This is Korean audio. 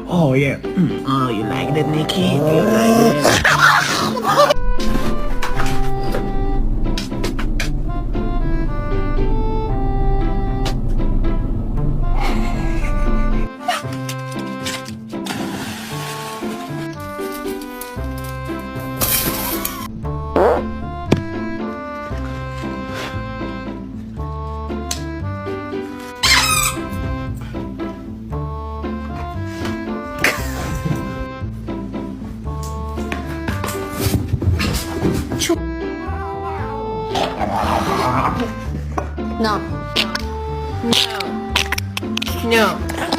Oh yeah. Oh, you like that, Nikki? You like that? No. No. No.